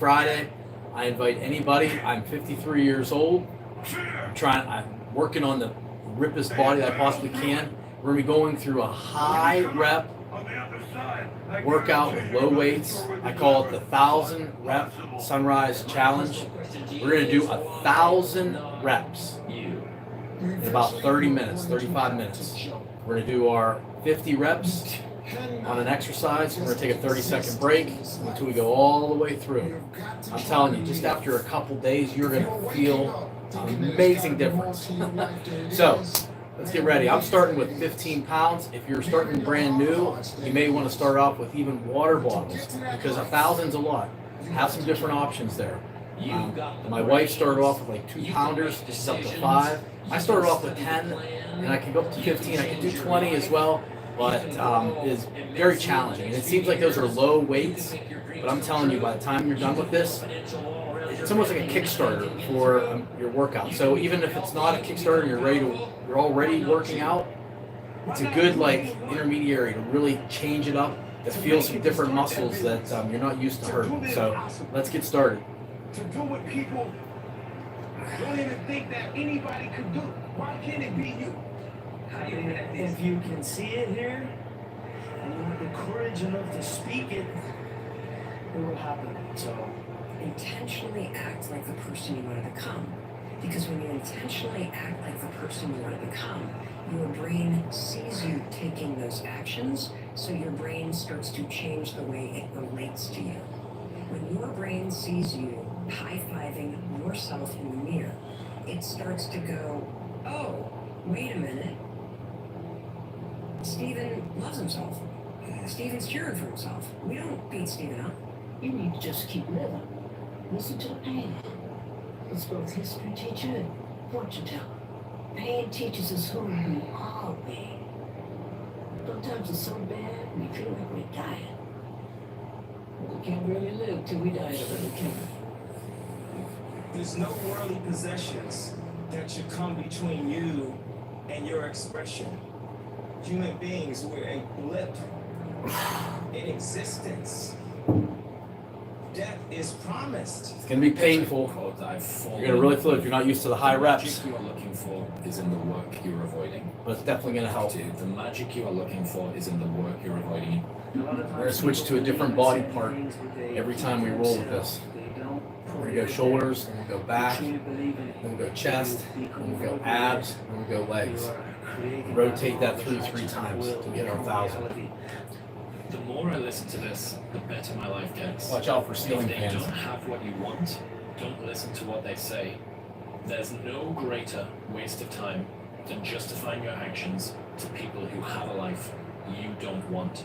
Friday. I invite anybody. I'm 53 years old. I'm working on the rippest body that I possibly can. We're gonna be going through a high rep workout with low weights. I call it the 1,000 rep sunrise challenge. We're gonna do 1,000 reps in about 30 minutes, 35 minutes. We're gonna do our 50 reps on an exercise. We're gonna take a 30-second break until we go all the way through. I'm telling you, just after a couple days, you're gonna feel an amazing difference. So let's get ready. I'm starting with 15 pounds. If you're starting brand new, you may want to start off with even water bottles because 1,000's a lot. Have some different options there. My wife started off with like 2-pounders, just up to 5. I started off with 10, and I can go up to 15. I can do 20 as well, but it's very challenging. And it seems like those are low weights, but I'm telling you, by the time you're done with this, it's almost like a Kickstarter for your workout. So even if it's not a Kickstarter, you're already working out. It's a good like intermediary to really change it up, to feel some different muscles that you're not used to hurting. So let's get started. To do what people don't even think that anybody could do. Why can't it be you? If you can see it here, and you have the courage enough to speak it, it will happen. So intentionally act like the person you want to become. Because when you intentionally act like the person you want to become, your brain sees you taking those actions, so your brain starts to change the way it relates to you. When your brain sees you high-fiving yourself in the mirror, it starts to go, oh, wait a minute. Steven loves himself. Steven's cheering for himself. We don't beat Steven up. You need to just keep living. Listen to the pain. It's both history teacher and fortune teller. Pain teaches us who we are being. Sometimes it's so bad we feel like we're dying. We can't really live till we die to really can. there's no worldly possessions that should come between you and your expression. Human beings, we're a blip in existence. Death is promised. It's going to be painful. You're going to really feel it if you're not used to the high reps. The magic you are looking for is in the work you're avoiding. But it's definitely going to help. The magic you are looking for is in the work you're avoiding. We're going to switch to a different body part every time we roll with this. We're going to go shoulders, then we'll go back, then we'll go chest, then we'll go abs, then we'll go legs. Rotate that through 3 times to get our 1,000. The more I listen to this, the better my life gets. Watch out for ceiling If they fans. don't have what you want, don't listen to what they say. There's no greater waste of time than justifying your actions to people who have a life you don't want.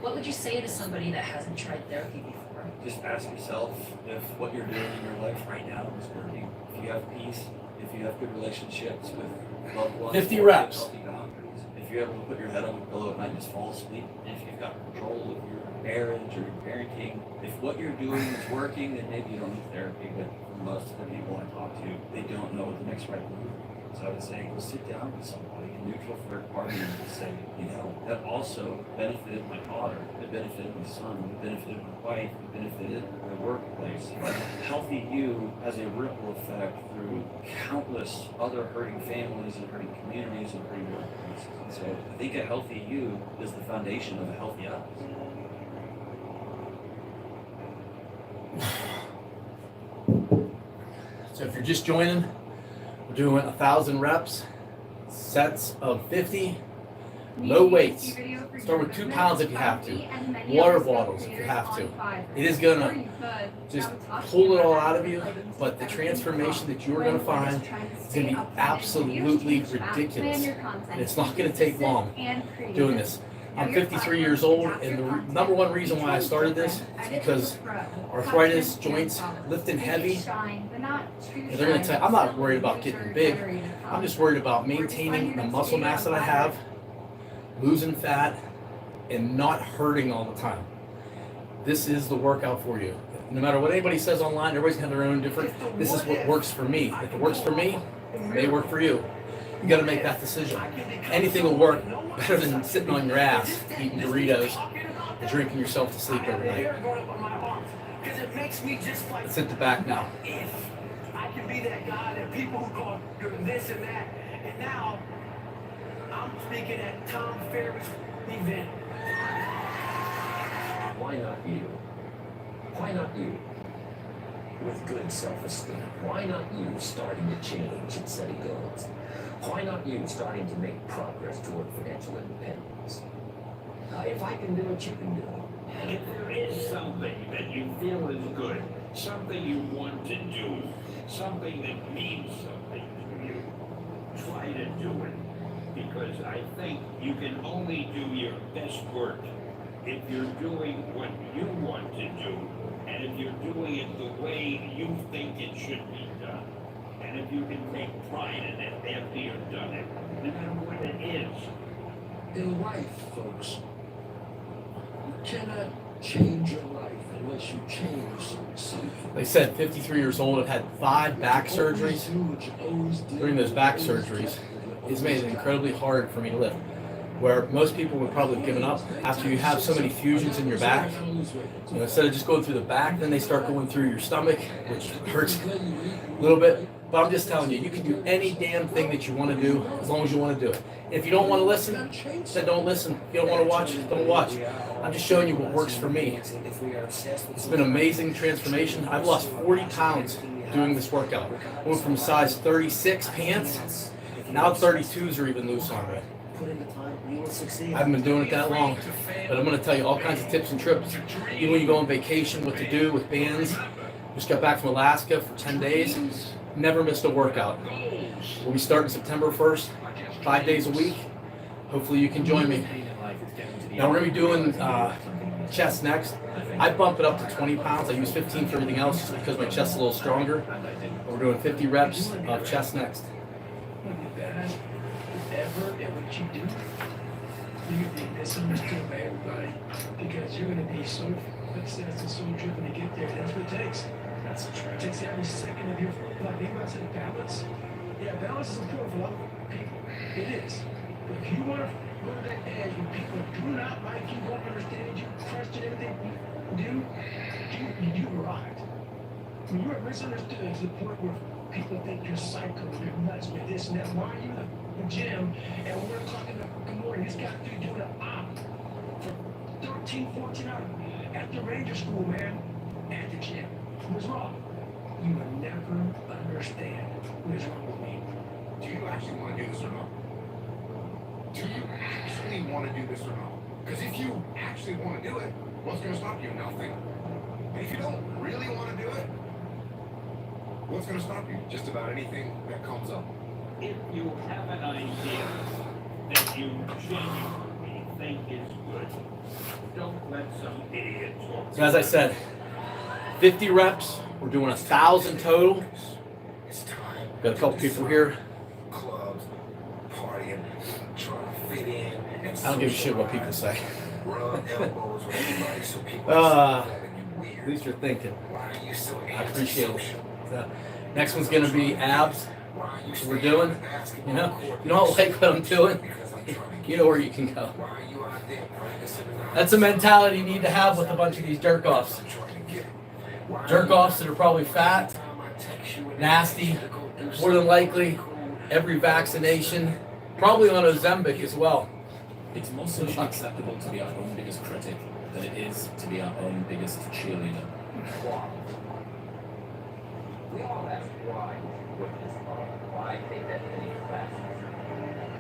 What would you say to somebody that hasn't tried therapy before? Just ask yourself if what you're doing in your life right now is working. If you have peace, if you have good relationships with loved ones, 50 reps. healthy boundaries, if you're able to put your head on the pillow at night and just fall asleep, and if you've got control of your marriage or your parenting, if what you're doing is working, then maybe you don't need therapy. But for most of the people I talk to, they don't know what the next right move is. So I would say go sit down with somebody, a neutral third party, and just say, you know, that also benefited my daughter, it benefited my son, it benefited my wife, it benefited my workplace. Healthy you has a ripple effect through countless other hurting families and hurting communities and hurting workplaces. And so I think a healthy you is the foundation of a healthy us. So if you're just joining, we're doing 1,000 reps, sets of 50, low weights. Start with 2 pounds if you have to. Water bottles if you have to. It is gonna just pull it all out of you, but the transformation that you're gonna find is gonna be absolutely ridiculous. And it's not gonna take long doing this. I'm 53 years old, and the number one reason why I started this is because arthritis, joints, lifting heavy. And they're going to tell you, I'm not worried about getting big. I'm just worried about maintaining the muscle mass that I have, losing fat, and not hurting all the time. This is the workout for you. No matter what anybody says online, everybody's got their own different. This is what works for me. If it works for me, it may work for you. You got to make that decision. Anything will work better than sitting on your ass eating Doritos and drinking yourself to sleep every night. makes me just like. Let's hit the back now. If I can be that guy that people who call this and that, and now I'm speaking at Tom Ferris' event. Why not you? Why not you? With good self-esteem. Why not you starting to change and setting goals? Why not you starting to make progress toward financial independence? If I can do it, you can do it. If there is something that you feel is good, something you want to do, something that means something to you, try to do it. Because I think you can only do your best work if you're doing what you want to do, and if you're doing it the way you think it should be done. And if you can take pride in it after you've done it, no matter what it is. In life, folks, you cannot change your life unless you change something. They said 53 years old. I've had 5 back surgeries. During those back surgeries, it's made it incredibly hard for me to lift. Where most people would probably have given up after you have so many fusions in your back. You know, instead of just going through the back, then they start going through your stomach, which hurts a little bit. But I'm just telling you, you can do any damn thing that you want to do as long as you want to do it. If you don't want to listen, then don't listen. If you don't want to watch, don't watch. I'm just showing you what works for me. It's been an amazing transformation. I've lost 40 pounds doing this workout. I went from size 36 pants, now 32s are even loose on me. I haven't been doing it that long, but I'm going to tell you all kinds of tips and tricks. Even when you go on vacation, what to do with bands. Just got back from Alaska for 10 days. Never missed a workout. We'll be starting September 1st, 5 days a week. Hopefully you can join me. Now we're going to be doing chest next. I bump it up to 20 pounds. I use 15 for everything else just because my chest's a little stronger. We're doing 50 reps of chest next. Ever at what you do, you be misunderstood by everybody because you're going to be so obsessed and so driven to get there. That's what it takes. It takes every second of your life. Think about saying balance. Yeah, balance is important for a lot of people. It is. But if you want to go to that edge where people do not like you, won't understand you, question everything you do, you arrived. When you're misunderstood to the point where people think you're psycho, you're nuts with this and that. Why are you in the gym at 1 o'clock in the morning? This guy's doing an op for 13, 14 hours at the Ranger School, man, at the gym. What's wrong? You will never understand what's wrong with me. Do you actually want to do this or not? Do you actually want to do this or not? Because if you actually want to do it, what's going to stop you? Nothing. And if you don't really want to do it, what's going to stop you? Just about anything that comes up. If you have an idea that you genuinely think is good, don't let some idiot talk. So as I said, 50 reps. We're doing 1,000 total. It's time. Got a couple people here. Clubs, partying, trying to fit in. I don't give a shit what people say. Rub elbows with everybody so people see At least you're thinking. Why are you so I appreciate it. So, next one's gonna be abs. What we're doing. You know, if you don't like what I'm doing, you know where you can go. That's a mentality you need to have with a bunch of these jerk-offs. Jerk-offs that are probably fat, nasty, more than likely every vaccination, probably on Ozempic as well. It's more socially acceptable to be our own biggest critic than it is to be our own biggest cheerleader. We all ask why we work this hard, why take that many classes,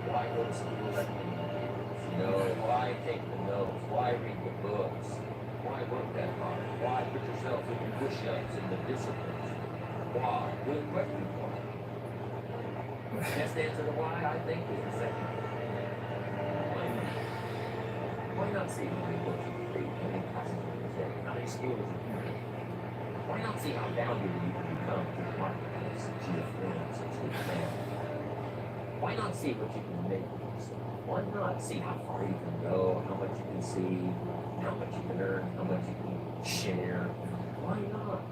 why go to school that many years, you know, why take the notes, why read the books, why work that hard, why put yourself in the push-ups and the disciplines, why? Good question, why? Best answer to why, I think, is the second. Why not see how many books you read, how many classes you take, how many schools you take? Why not see how valuable you can become to the marketplace, to your friends, and to your family? Why not see what you can make of yourself? Why not see how far you can go, how much you can see, how much you can earn, how much you can share? Why not?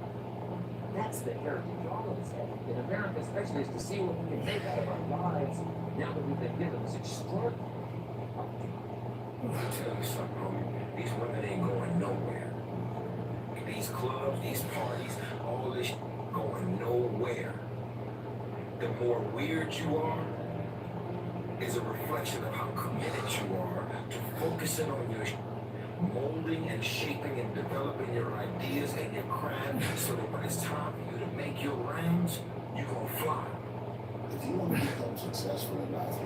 That's the heritage all of us have in America, especially, is to see what we can make out of our lives now that we've been given this extraordinary opportunity. Let me tell you something, homie. These women ain't going nowhere. these clubs, these parties, all this going nowhere. The more weird you are is a reflection of how committed you are to focusing on your molding and shaping and developing your ideas and your craft so that when it's time for you to make your rounds, you're gonna fly. If you want to become successful in life,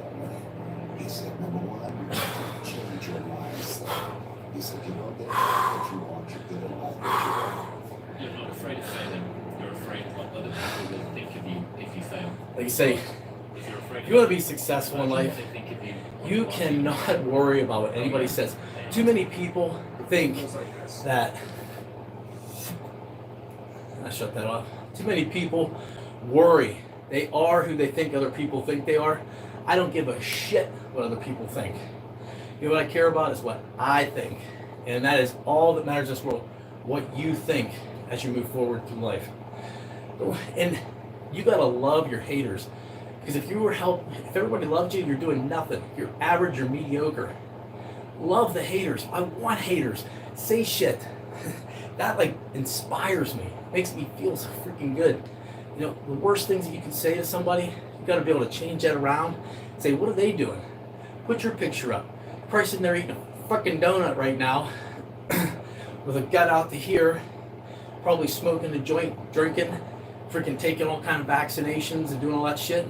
he said, number one, you have to change your mindset. He said, you know, that you want to get a life that you want. You're not afraid of failing. You're afraid of what other people will think of you if you fail. Like you say, If you're afraid if you want to be successful in life, they think of you, you cannot worry about what anybody says. Too many people think that, I shut that off. Too many people worry. They are who they think other people think they are. I don't give a shit what other people think. You know what I care about is what I think. And that is all that matters in this world. What you think as you move forward through life. And you gotta love your haters. Because if everybody loved you, you're doing nothing. You're average, you're mediocre. Love the haters. I want haters. Say shit. That like inspires me. Makes me feel so freaking good. You know, the worst things that you can say to somebody, you got to be able to change that around. Say, what are they doing? Put your picture up. Probably sitting there eating a fucking donut right now with a gut out to here, probably smoking a joint, drinking, freaking taking all kind of vaccinations and doing all that shit.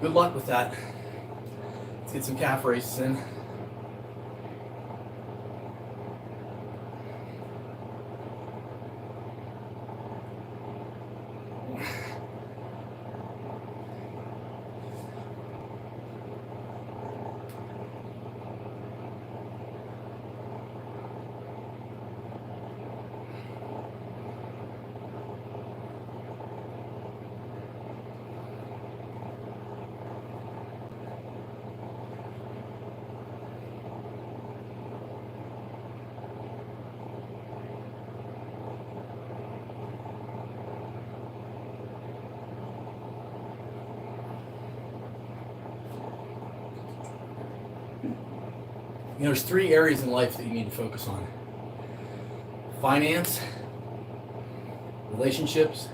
Good luck with that. Let's get some calf races in. You know, there's 3 areas in life that you need to focus on. Finance, relationships,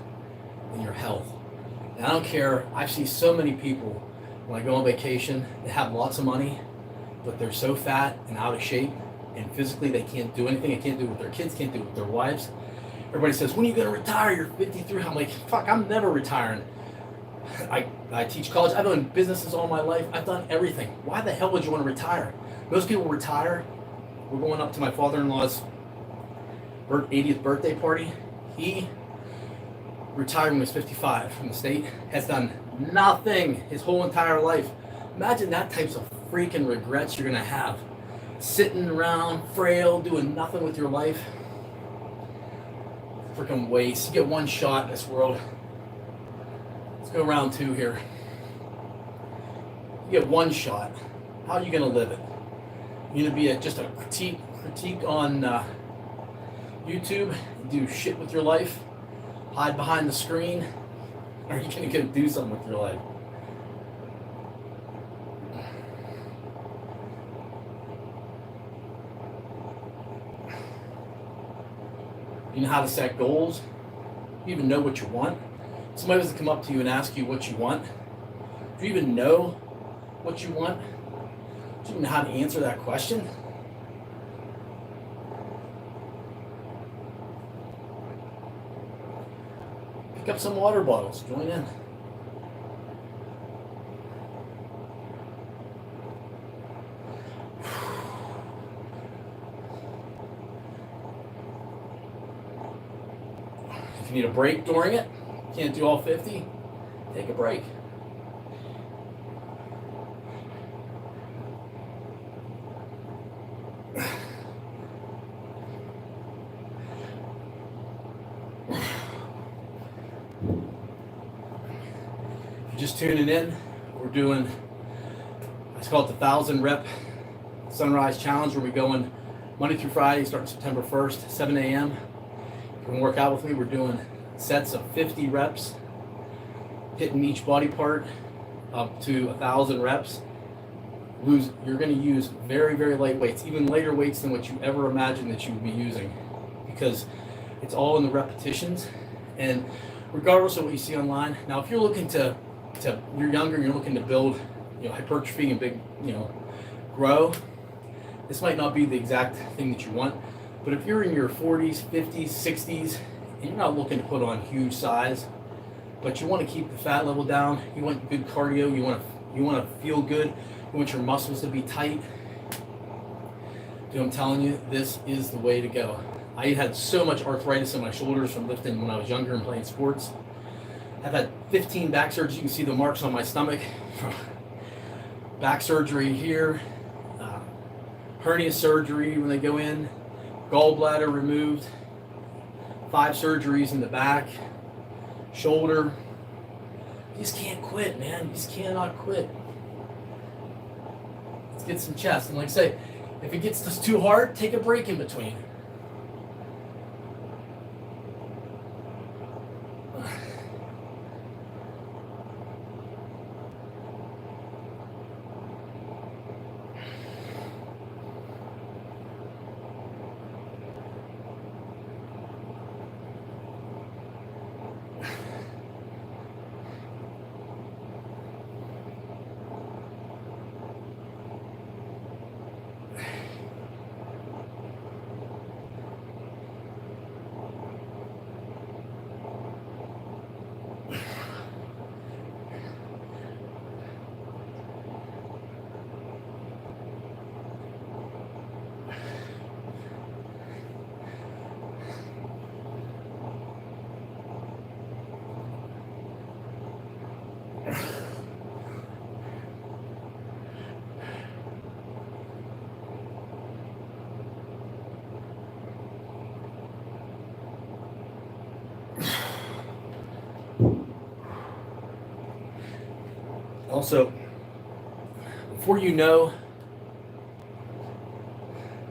and your health. And I don't care, I've seen so many people when I go on vacation, they have lots of money, but they're so fat and out of shape, and physically they can't do anything. They can't do it with their kids, can't do it with their wives. Everybody says, when are you gonna retire? You're 53. I'm like, fuck, I'm never retiring. I teach college, I've owned businesses all my life, I've done everything. Why the hell would you want to retire? Most people retire. We're going up to my father-in-law's 80th birthday party. He retired when he was 55 from the state, has done nothing his whole entire life. Imagine that types of freaking regrets you're gonna have. Sitting around, frail, doing nothing with your life. Freaking waste. You get one shot in this world. Let's go round 2 here. You get one shot. How are you gonna live it? You're gonna be just a critique on YouTube, do shit with your life, hide behind the screen, or are you gonna go do something with your life? You know how to set goals? You even know what you want? Somebody was to come up to you and ask you what you want. Do you even know what you want? Do you even know how to answer that question? Pick up some water bottles, join in. If you need a break during it, can't do all 50, take a break. Just tuning in, we're doing, it's called the 1,000 rep sunrise challenge, where we go in Monday through Friday, starting September 1st, 7 a.m. You can work out with me. We're doing sets of 50 reps, hitting each body part up to 1,000 reps. You're going to use very, very light weights, even lighter weights than what you ever imagined that you would be using, because it's all in the repetitions. And regardless of what you see online, now if you're looking to you're younger and you're looking to build, hypertrophy and big, grow, this might not be the exact thing that you want. But if you're in your 40s, 50s, 60s, and you're not looking to put on huge size, but you want to keep the fat level down, you want good cardio, you want to feel good, you want your muscles to be tight, dude, I'm telling you, this is the way to go. I had so much arthritis in my shoulders from lifting when I was younger and playing sports. I've had 15 back surgeries. You can see the marks on my stomach. Back surgery here, hernia surgery when they go in, gallbladder removed, 5 surgeries in the back, shoulder. You just can't quit, man. You just cannot quit. Let's get some chest. And like I say, if it gets just too hard, take a break in between. Also, before you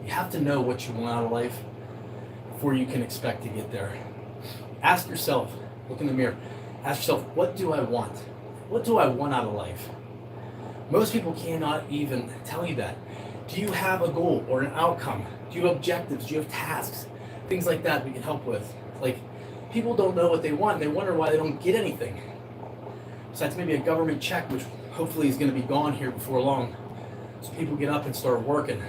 have to know what you want out of life before you can expect to get there. Ask yourself, look in the mirror, ask yourself, what do I want? What do I want out of life? Most people cannot even tell you that. Do you have a goal or an outcome? Do you have objectives? Do you have tasks? Things like that we can help with. Like, people don't know what they want. They wonder why they don't get anything. Besides maybe a government check, which hopefully is going to be gone here before long. So people get up and start working.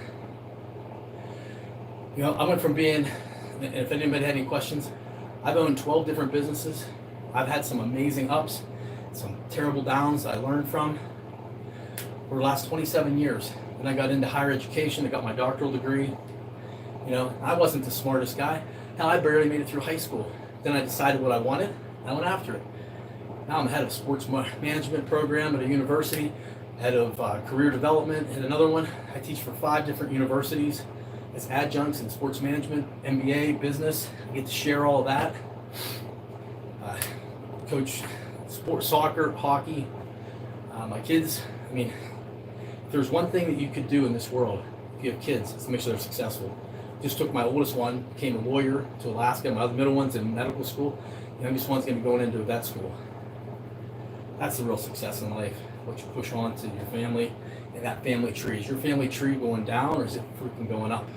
I went from being, and if anybody had any questions, I've owned 12 different businesses. I've had some amazing ups, some terrible downs I learned from for the last 27 years. Then I got into higher education. I got my doctoral degree. I wasn't the smartest guy. Hell, I barely made it through high school. Then I decided what I wanted. And I went after it. Now I'm head of sports management program at a university, head of career development at another one. I teach for 5 different universities as adjuncts in sports management, MBA, business. I get to share all of that. Coach sports, soccer, hockey. My kids, if there's one thing that you could do in this world, if you have kids, is to make sure they're successful. Just took my oldest one, became a lawyer to Alaska. My other middle one's in medical school. The youngest one's going to be going into vet school. That's the real success in life, what you push on to your family and that family tree. Is your family tree going down or is it freaking going up?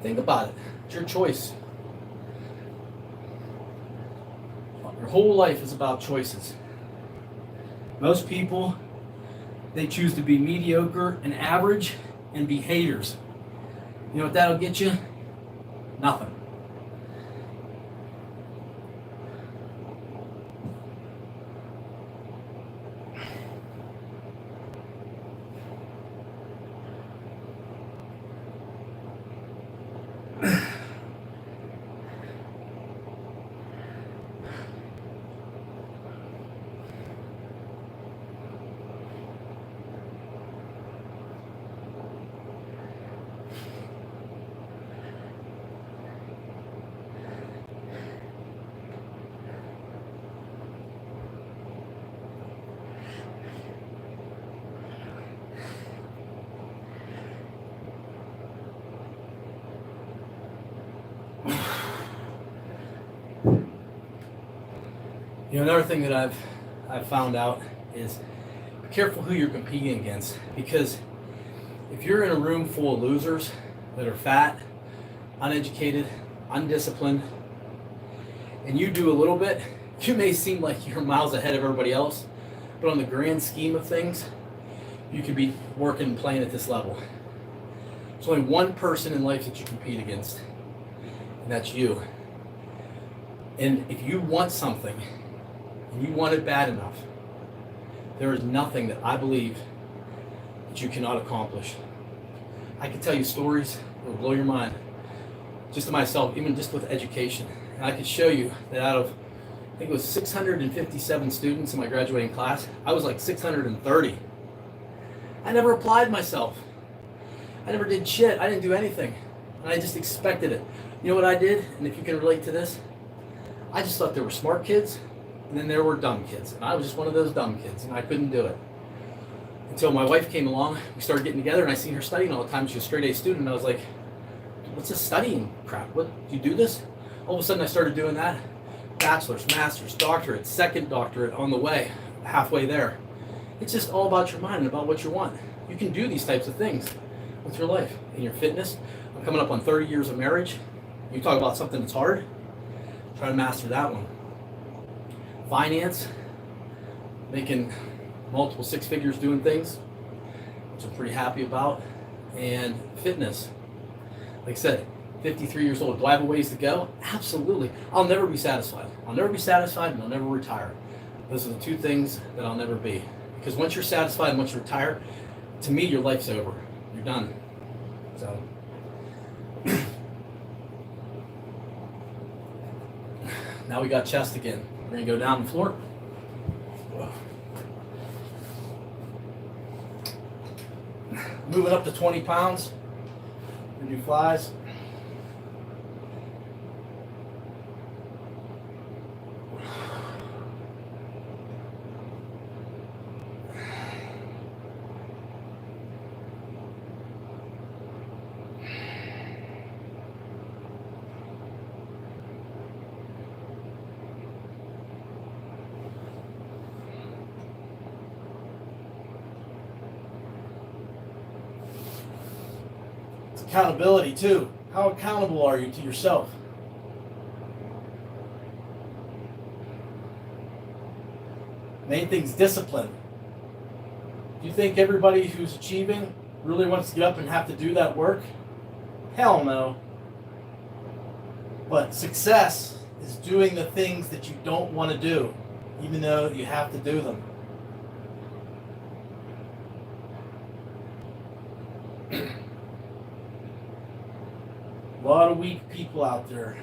Think about it. It's your choice. Your whole life is about choices. Most people, they choose to be mediocre and average and be haters. You know what that'll get you? Nothing. Another thing that I've found out is be careful who you're competing against, because if you're in a room full of losers that are fat, uneducated, undisciplined, and you do a little bit, you may seem like you're miles ahead of everybody else, but on the grand scheme of things, you could be working and playing at this level. There's only one person in life that you compete against, and that's you. And if you want something, and you want it bad enough, there is nothing that I believe that you cannot accomplish. I can tell you stories that will blow your mind, just to myself, even just with education. And I could show you that out of, I think it was 657 students in my graduating class, I was like 630. I never applied myself. I never did shit. I didn't do anything. And I just expected it. You know what I did? And if you can relate to this, I just thought there were smart kids, and then there were dumb kids. And I was just one of those dumb kids, and I couldn't do it. Until my wife came along, we started getting together, and I seen her studying all the time. She was a straight A student, and I was like, what's this studying crap? What, do you do this? All of a sudden I started doing that. Bachelor's, master's, doctorate, second doctorate on the way, halfway there. It's just all about your mind and about what you want. You can do these types of things with your life and your fitness. I'm coming up on 30 years of marriage. You talk about something that's hard, try to master that one. Finance, making multiple six figures doing things, which I'm pretty happy about. And fitness, like I said, 53 years old. Do I have a ways to go? Absolutely. I'll never be satisfied. I'll never be satisfied, and I'll never retire. Those are the two things that I'll never be. Because once you're satisfied and once you retire, to me, your life's over. You're done. So, now we got chest again. We're going to go down the floor. Moving up to 20 pounds. We do flies. Accountability too. How accountable are you to yourself? Main thing's discipline. Do you think everybody who's achieving really wants to get up and have to do that work? Hell no. But success is doing the things that you don't want to do, even though you have to do them. A lot of weak people out there.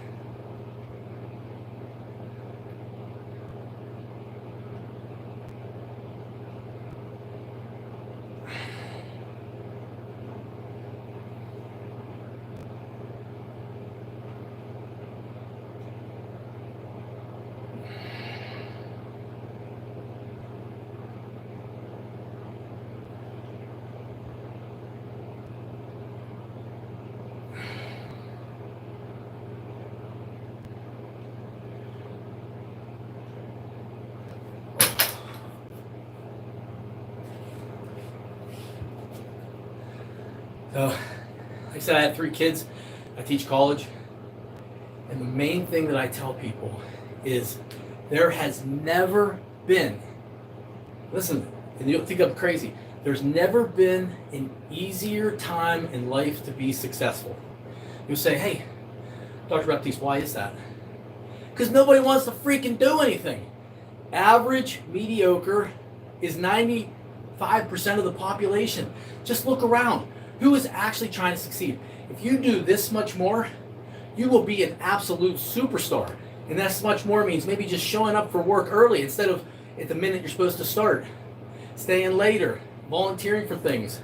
So, like I said, I had 3 kids. I teach college. And the main thing that I tell people is there has never been, listen, and you'll think I'm crazy, there's never been an easier time in life to be successful. You'll say, hey, Dr. Baptiste, why is that? Because nobody wants to freaking do anything. Average, mediocre is 95% of the population. Just look around. Who is actually trying to succeed? If you do this much more, you will be an absolute superstar. And this much more means maybe just showing up for work early instead of at the minute you're supposed to start. Staying later, volunteering for things,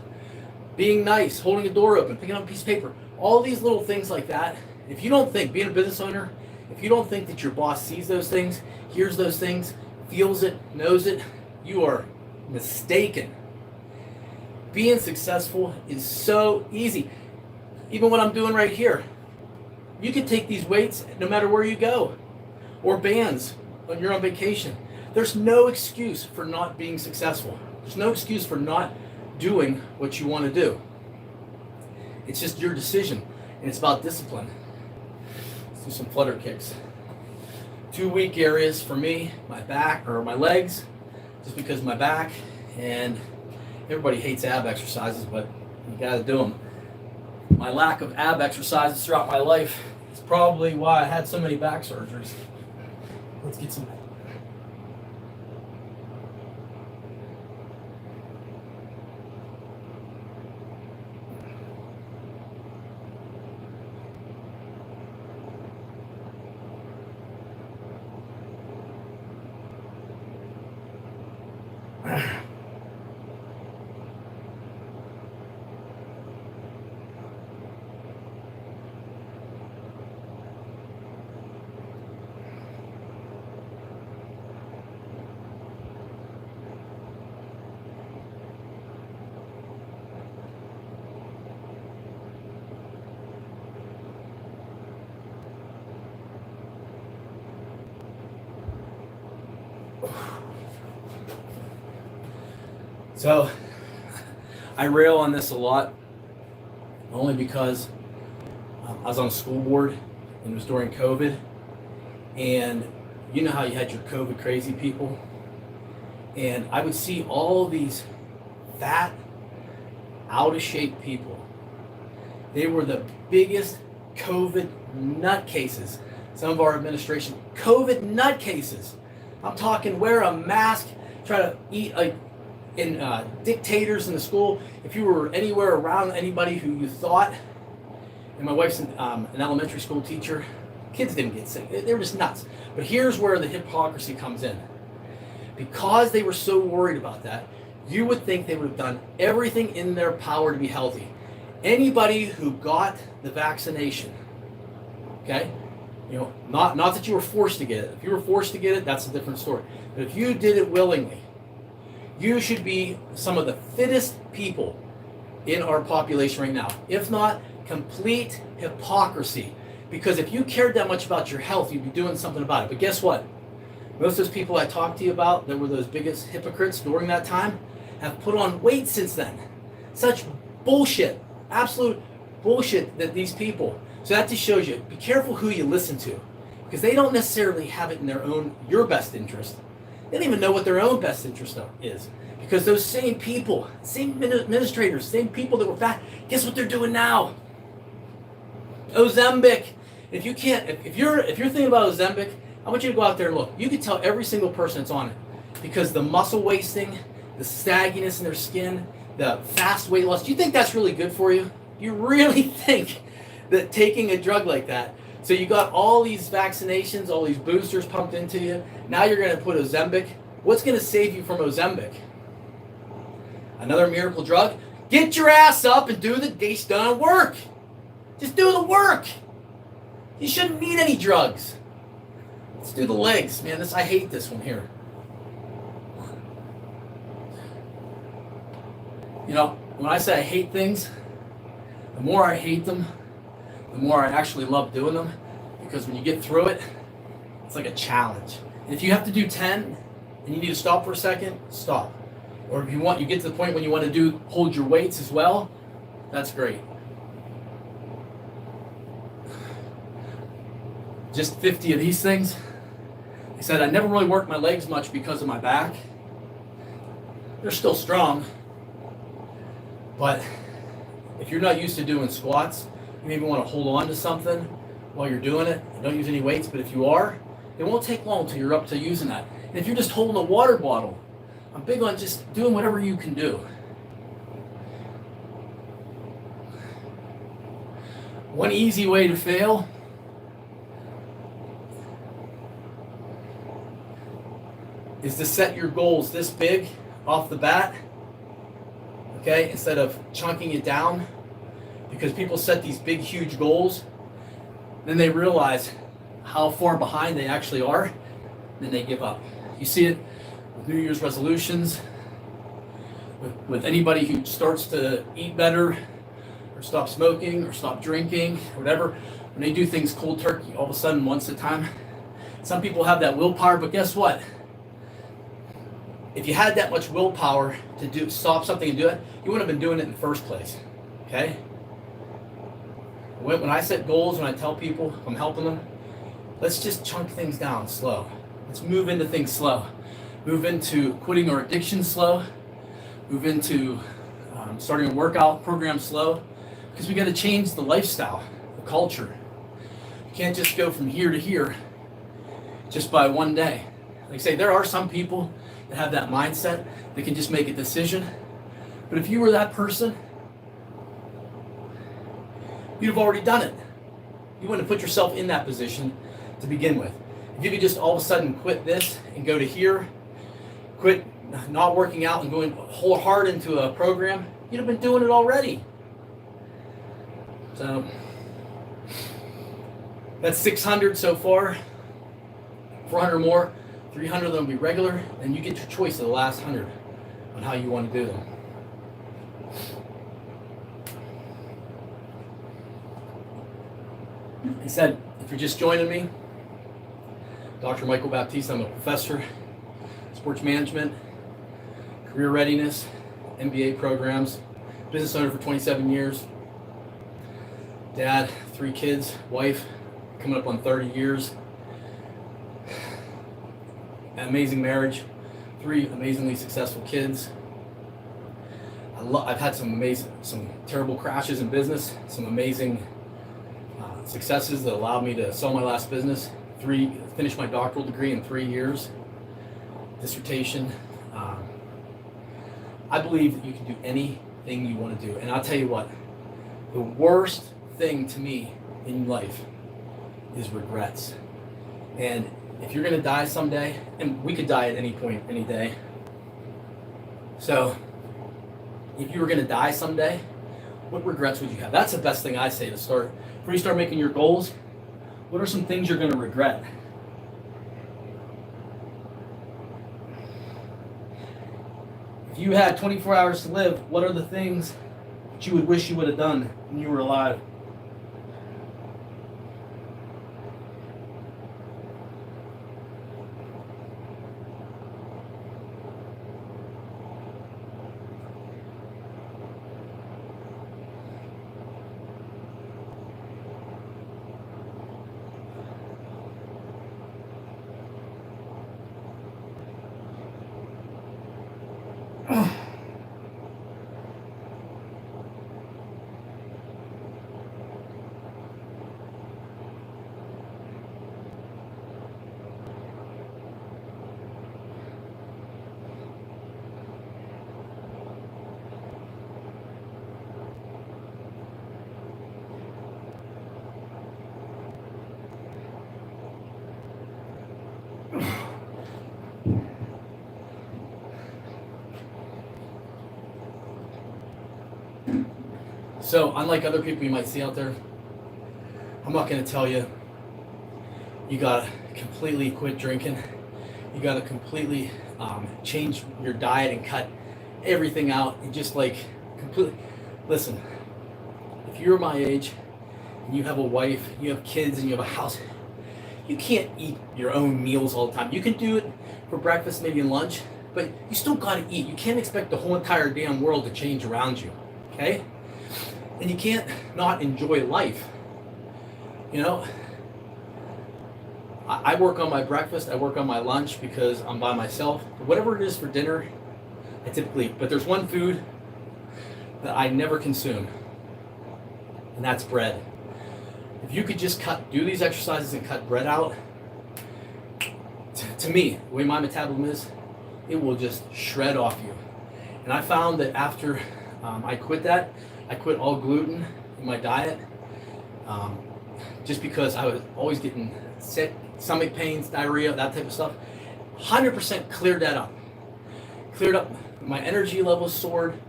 being nice, holding a door open, picking up a piece of paper. All these little things like that. If you don't think, being a business owner, if you don't think that your boss sees those things, hears those things, feels it, knows it, you are mistaken. Being successful is so easy. Even what I'm doing right here. You can take these weights no matter where you go. Or bands when you're on vacation. There's no excuse for not being successful. There's no excuse for not doing what you want to do. It's just your decision. And it's about discipline. Let's do some flutter kicks. 2 weak areas for me, my back or my legs, just because of my back. And everybody hates ab exercises, but you gotta do them. My lack of ab exercises throughout my life is probably why I had so many back surgeries. Let's get some. So I rail on this a lot, only because I was on a school board and it was during COVID, and you know how you had your COVID crazy people, and I would see all these fat, out of shape people. They were the biggest COVID nutcases. Some of our administration, COVID nutcases. I'm talking wear a mask, try to eat dictators in the school. If you were anywhere around anybody who you thought, and my wife's an elementary school teacher, kids didn't get sick. They were just nuts. But here's where the hypocrisy comes in. Because they were so worried about that, you would think they would have done everything in their power to be healthy. Anybody who got the vaccination, okay, you know, not that you were forced to get it. If you were forced to get it, that's a different story. But if you did it willingly, you should be some of the fittest people in our population right now. If not, complete hypocrisy. Because if you cared that much about your health, you'd be doing something about it. But guess what? Most of those people I talked to you about that were those biggest hypocrites during that time have put on weight since then. Such bullshit. Absolute bullshit that these people. So that just shows you, be careful who you listen to. Because they don't necessarily have it in your best interest. They don't even know what their own best interest is. Because those same people, same administrators, same people that were fat, guess what they're doing now? Ozempic. If you're thinking about Ozempic, I want you to go out there and look. You can tell every single person that's on it. Because the muscle wasting, the sagginess in their skin, the fast weight loss, do you think that's really good for you? You really think that taking a drug like that, so you got all these vaccinations, all these boosters pumped into you, now you're going to put Ozempic. What's going to save you from Ozempic? Another miracle drug? Get your ass up and do the days done work. Just do the work. You shouldn't need any drugs. Let's do the legs. Man, I hate this one here. You know, when I say I hate things, the more I hate them, the more I actually love doing them. Because when you get through it, it's like a challenge. And if you have to do 10 and you need to stop for a second, stop. Or if you get to the point when you want to hold your weights as well, that's great. Just 50 of these things. He said, I never really worked my legs much because of my back. They're still strong. But if you're not used to doing squats, you maybe want to hold on to something while you're doing it. Don't use any weights, but if you are, it won't take long until you're up to using that. And if you're just holding a water bottle, I'm big on just doing whatever you can do. One easy way to fail is to set your goals this big off the bat, okay, instead of chunking it down, because people set these big, huge goals, then they realize how far behind they actually are, then they give up. You see it with New Year's resolutions, with anybody who starts to eat better, or stop smoking, or stop drinking, or whatever. When they do things cold turkey, all of a sudden, once at a time, some people have that willpower, but guess what? If you had that much willpower to stop something and do it, you wouldn't have been doing it in the first place, okay? When I set goals, when I tell people I'm helping them, let's just chunk things down slow. Let's move into things slow. Move into quitting our addiction slow. Move into starting a workout program slow. Because we got to change the lifestyle, the culture. You can't just go from here to here just by one day. Like I say, there are some people that have that mindset that can just make a decision. But if you were that person, you'd have already done it. You wouldn't have put yourself in that position to begin with. If you could just all of a sudden quit this and go to here, quit not working out and going whole hard into a program, you'd have been doing it already. So that's 600 so far, 400 more, 300 of them will be regular, and you get your choice of the last 100 on how you want to do them. He said, if you're just joining me, Dr. Michael Baptiste, I'm a professor, sports management, career readiness, MBA programs, business owner for 27 years, dad, 3 kids, wife, coming up on 30 years, an amazing marriage, 3 amazingly successful kids. I've had some terrible crashes in business, some amazing successes that allowed me to sell my last business, finish my doctoral degree in 3 years, dissertation. I believe that you can do anything you want to do. And I'll tell you what, the worst thing to me in life is regrets. And if you're going to die someday, and we could die at any point, any day. So if you were going to die someday, what regrets would you have? That's the best thing I say to start. Before you start making your goals, what are some things you're going to regret? If you had 24 hours to live, what are the things that you would wish you would have done when you were alive? So, unlike other people you might see out there, I'm not going to tell you, you got to completely quit drinking. You got to completely change your diet and cut everything out and just like completely. Listen, if you're my age and you have a wife, you have kids, and you have a house, you can't eat your own meals all the time. You can do it for breakfast, maybe and lunch, but you still got to eat. You can't expect the whole entire damn world to change around you, okay? And you can't not enjoy life. You know, I work on my breakfast, I work on my lunch because I'm by myself. But whatever it is for dinner, I typically eat. But there's one food that I never consume, and that's bread. If you could just do these exercises and cut bread out, to me, the way my metabolism is, it will just shred off you. And I found that after I quit that, I quit all gluten in my diet, just because I was always getting sick, stomach pains, diarrhea, that type of stuff. 100% cleared that up. Cleared up, my energy levels soared,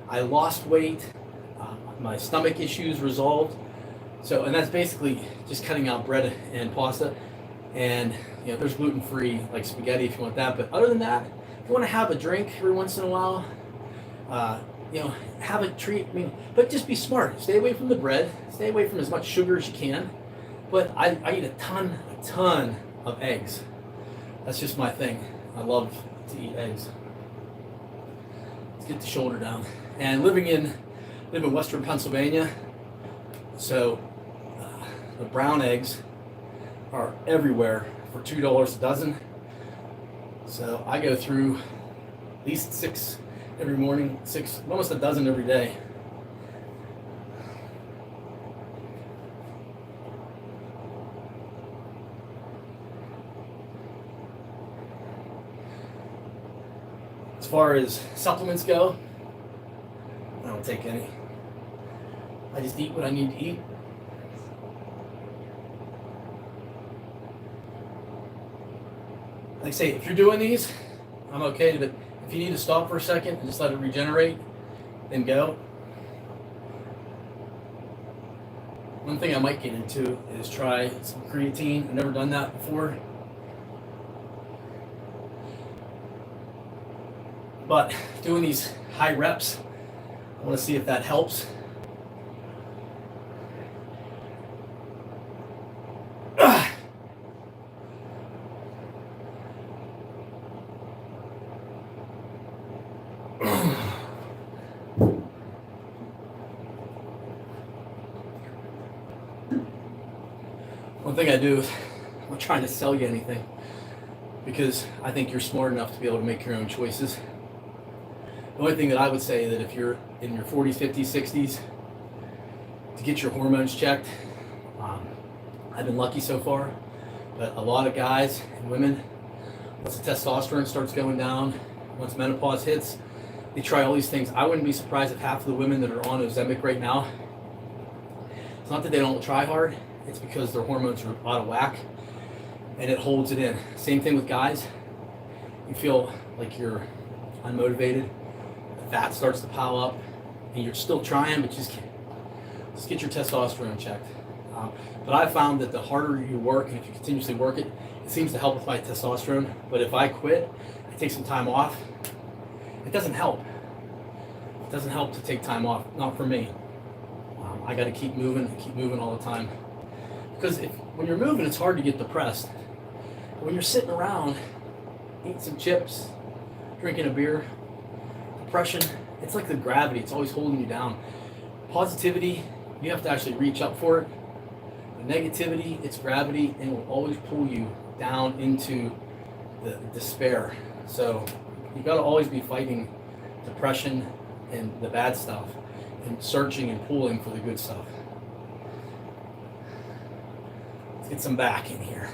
I lost weight, my stomach issues resolved. So, and that's basically just cutting out bread and pasta. And, you know, there's gluten-free, like spaghetti if you want that. But other than that, if you want to have a drink every once in a while, you know, have a treat. I mean, but just be smart. Stay away from the bread. Stay away from as much sugar as you can. But I eat a ton of eggs. That's just my thing. I love to eat eggs. Let's get the shoulder down. And live in Western Pennsylvania, so the brown eggs are everywhere for $2 a dozen. So I go through at least 6 every morning, 6, almost a dozen every day. As far as supplements go, I don't take any. I just eat what I need to eat. Like I say, if you're doing these, I'm okay, but if you need to stop for a second and just let it regenerate, then go. One thing I might get into is try some creatine. I've never done that before. But doing these high reps, I want to see if that helps. One thing I do is I'm not trying to sell you anything, because I think you're smart enough to be able to make your own choices. The only thing that I would say that if you're in your 40s, 50s, 60s, to get your hormones checked. I've been lucky so far, but a lot of guys and women, once the testosterone starts going down, once menopause hits, they try all these things. I wouldn't be surprised if half of the women that are on Ozempic right now, it's not that they don't try hard, it's because their hormones are out of whack and it holds it in. Same thing with guys. You feel like you're unmotivated, the fat starts to pile up, and you're still trying, but just get your testosterone checked. But I found that the harder you work, and if you continuously work it, it seems to help with my testosterone. But if I quit, I take some time off, it doesn't help. It doesn't help to take time off, not for me. I got to keep moving all the time. Because when you're moving, it's hard to get depressed. But when you're sitting around, eating some chips, drinking a beer, depression, it's like the gravity, it's always holding you down. Positivity, you have to actually reach up for it. The negativity, it's gravity, and it will always pull you down into the despair. So you got to always be fighting depression and the bad stuff, and searching and pulling for the good stuff. Let's get some back in here.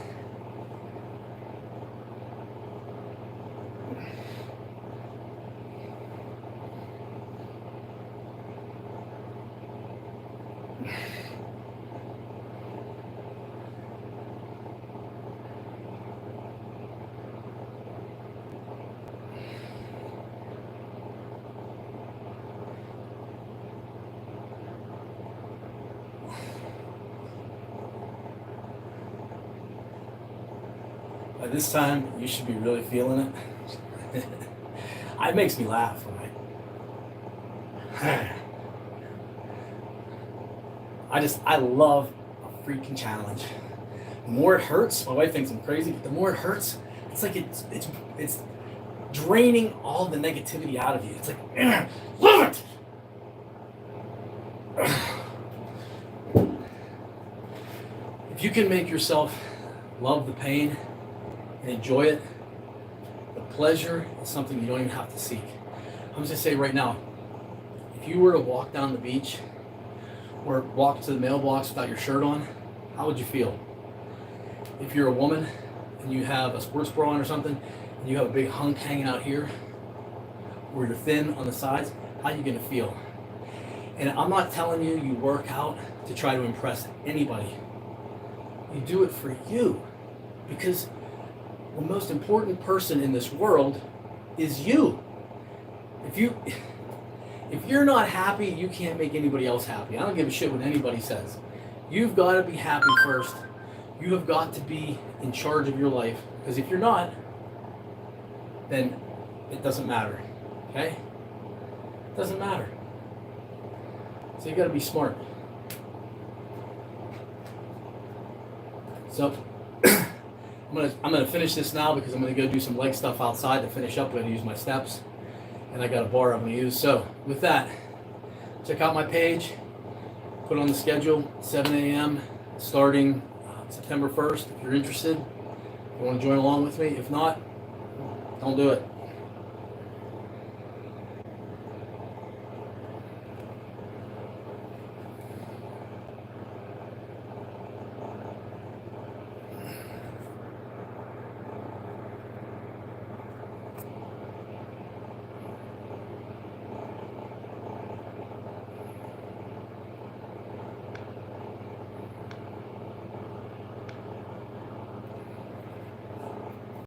By this time, you should be really feeling it. It makes me laugh, right? I love a freaking challenge. The more it hurts, my wife thinks I'm crazy, but the more it hurts, it's like it's draining all the negativity out of you. It's like, love it! If you can make yourself love the pain and enjoy it, the pleasure is something you don't even have to seek. I'm just gonna say right now, if you were to walk down the beach or walk to the mailbox without your shirt on, how would you feel? If you're a woman and you have a sports bra on or something, and you have a big hunk hanging out here, or you're thin on the sides, how are you gonna feel? And I'm not telling you you work out to try to impress anybody. You do it for you, because the most important person in this world is you. If you're not happy, you can't make anybody else happy. I don't give a shit what anybody says. You've got to be happy first. You have got to be in charge of your life, because if you're not, then it doesn't matter. Okay? It doesn't matter. So you got to be smart. So I'm gonna finish this now, because I'm gonna go do some leg stuff outside to finish up. I'm gonna use my steps, and I got a bar I'm gonna use. So with that, check out my page. Put on the schedule, 7 a.m. starting September 1st. If you're interested, you want to join along with me. If not, don't do it.